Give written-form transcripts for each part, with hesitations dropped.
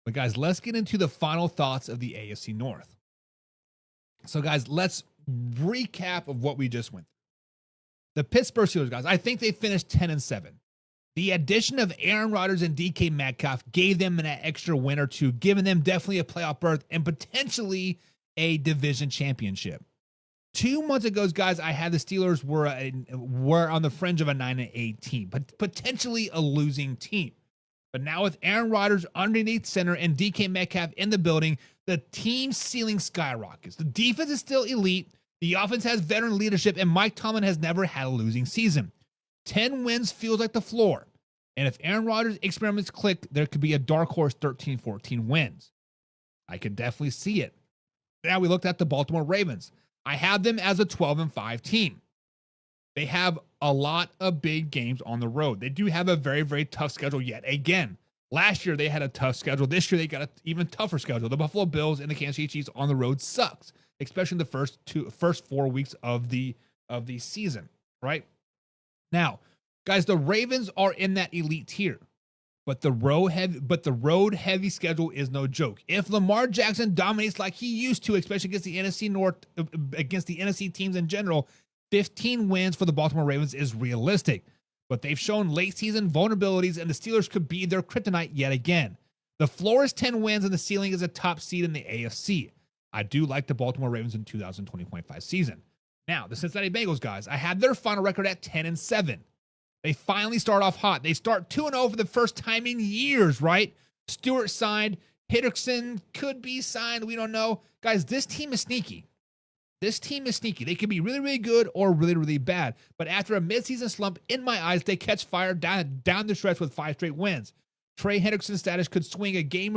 But guys, let's get into the final thoughts of the AFC North. So guys, let's recap of what we just went through. The Pittsburgh Steelers, guys, I think they finished 10-7. The addition of Aaron Rodgers and DK Metcalf gave them an extra win or two, giving them definitely a playoff berth and potentially a division championship. 2 months ago, guys, I had the Steelers were on the fringe of a 9-8 team, but potentially a losing team. But now with Aaron Rodgers underneath center and DK Metcalf in the building, the team ceiling skyrockets. The defense is still elite. The offense has veteran leadership, and Mike Tomlin has never had a losing season. 10 wins feels like the floor. And if Aaron Rodgers' experiments click, there could be a dark horse 13-14 wins. I could definitely see it. Now we looked at the Baltimore Ravens. I have them as a 12-5 team. They have a lot of big games on the road. They do have a very, very tough schedule yet again. Last year, they had a tough schedule. This year, they got an even tougher schedule. The Buffalo Bills and the Kansas City Chiefs on the road sucks, especially in the first 4 weeks of the season, right? Now, guys, the Ravens are in that elite tier, but the road heavy schedule is no joke. If Lamar Jackson dominates like he used to, especially against the NFC North, against the NFC teams in general, 15 wins for the Baltimore Ravens is realistic. But they've shown late season vulnerabilities, and the Steelers could be their kryptonite yet again. The floor is 10 wins, and the ceiling is a top seed in the AFC. I do like the Baltimore Ravens in 2020-25 season. Now, the Cincinnati Bengals, guys, I had their final record at 10-7. They finally start off hot. They start 2-0 for the first time in years, right? Stewart signed. Hendrickson could be signed. We don't know. Guys, this team is sneaky. This team is sneaky. They could be really, really good or really, really bad. But after a midseason slump, in my eyes, they catch fire down the stretch with 5 straight wins. Trey Hendrickson's status could swing a game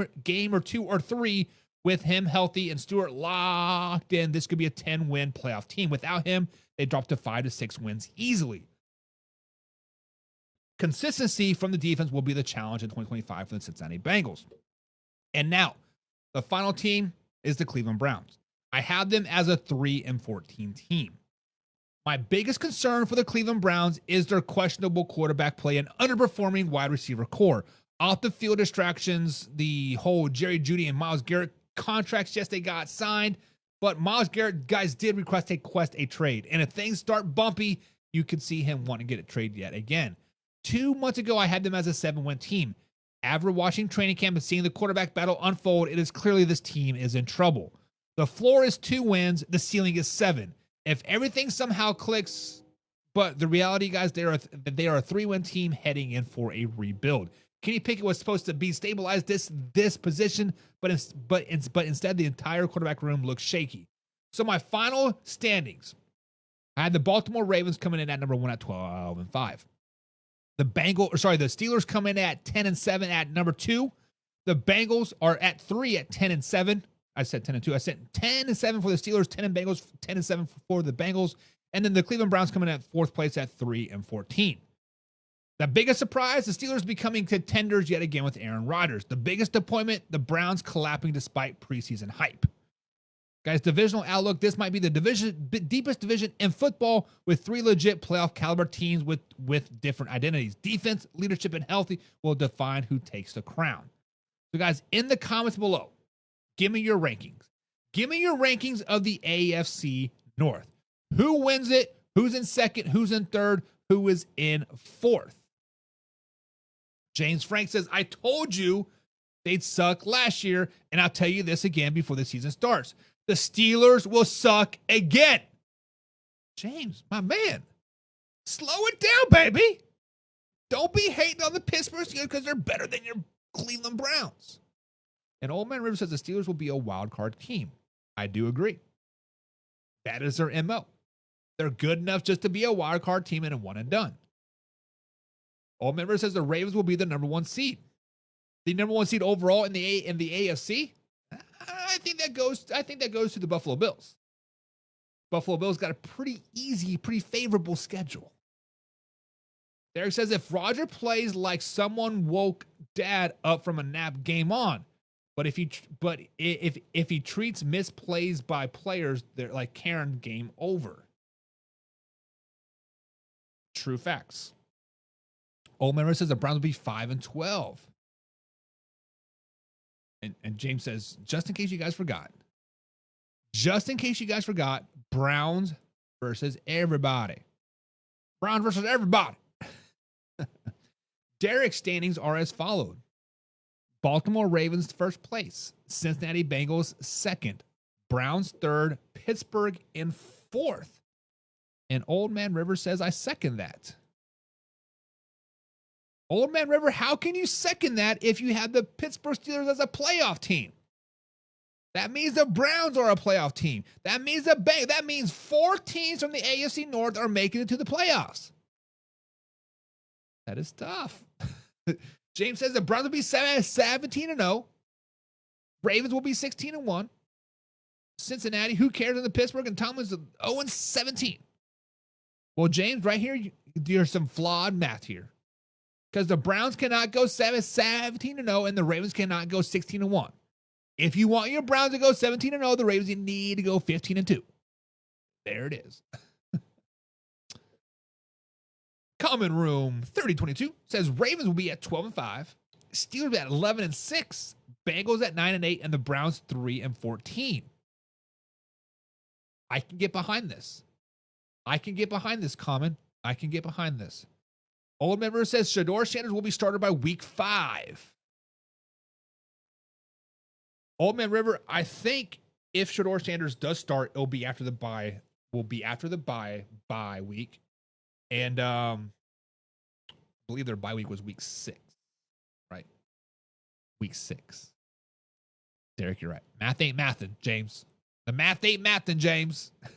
or 2 or 3 with him healthy and Stewart locked in. This could be a 10-win playoff team. Without him, they drop to 5 to 6 wins easily. Consistency from the defense will be the challenge in 2025 for the Cincinnati Bengals. And now, the final team is the Cleveland Browns. I have them as a 3-14 team. My biggest concern for the Cleveland Browns is their questionable quarterback play and underperforming wide receiver core. Off the field distractions, the whole Jerry Jeudy and Myles Garrett contracts, yes, they got signed, but Myles Garrett, guys, did request a trade. And if things start bumpy, you could see him want to get a trade yet again. 2 months ago, I had them as a 7-win team. After watching training camp and seeing the quarterback battle unfold, it is clearly this team is in trouble. The floor is 2 wins. The ceiling is 7. If everything somehow clicks, but the reality, guys, they are a 3-win team heading in for a rebuild. Kenny Pickett was supposed to be stabilized this position, but instead the entire quarterback room looks shaky. So my final standings, I had the Baltimore Ravens coming in at number 1 at 12-5. The Steelers come in at 10-7 at number 2. The Bengals are at 3 at 10-7. I said 10-2. I said 10-7 for the Steelers, 10-7 for the Bengals, and then the Cleveland Browns coming in at 4th place at 3-14. The biggest surprise, the Steelers becoming contenders yet again with Aaron Rodgers. The biggest disappointment, the Browns collapsing despite preseason hype. Guys, divisional outlook, this might be the deepest division in football with 3 legit playoff caliber teams with different identities. Defense, leadership, and healthy will define who takes the crown. So guys, in the comments below, give me your rankings. Give me your rankings of the AFC North. Who wins it? Who's in second? Who's in third? Who is in fourth? James Frank says, I told you they'd suck last year, and I'll tell you this again before the season starts. The Steelers will suck again. James, my man, slow it down, baby. Don't be hating on the Pittsburgh Steelers because they're better than your Cleveland Browns. And Old Man River says the Steelers will be a wild card team. I do agree. That is their MO. They're good enough just to be a wild card team and a one and done. Old Man River says the Ravens will be the number 1 seed. The number 1 seed overall in the AFC. I think that goes to the Buffalo Bills. Buffalo Bills got a pretty easy, pretty favorable schedule. Derrick says if Roger plays like someone woke dad up from a nap, game on. But if he treats misplays by players, they're like Karen, game over. True facts. Old Man says the Browns will be 5-12. And James says, just in case you guys forgot, Browns versus everybody. Browns versus everybody. Derrick standings are as followed. Baltimore Ravens first place. Cincinnati Bengals second. Browns third. Pittsburgh in fourth. And Old Man River says, I second that. Old Man River, how can you second that if you have the Pittsburgh Steelers as a playoff team? That means the Browns are a playoff team. That means that means 4 teams from the AFC North are making it to the playoffs. That is tough. James says the Browns will be 17-0. Ravens will be 16-1. Cincinnati, who cares in the Pittsburgh and Tomlin's 0-17. Well, James, right here, there's some flawed math here. Because the Browns cannot go 17-0 and the Ravens cannot go 16-1. If you want your Browns to go 17-0, the Ravens need to go 15-2. There it is. Common Room 3022 says Ravens will be at 12-5, Steelers at 11-6, Bengals at 9-8, and the Browns 3-14. I can get behind this. Common. I can get behind this. Old Member says Shador Sanders will be started by week 5. Old Man River, I think if Shador Sanders does start, it'll be after the bye. Bye week. And I believe their bye week was week 6. Right? Week 6. Derrick, you're right. Math ain't mathin', James. The math ain't mathin', James.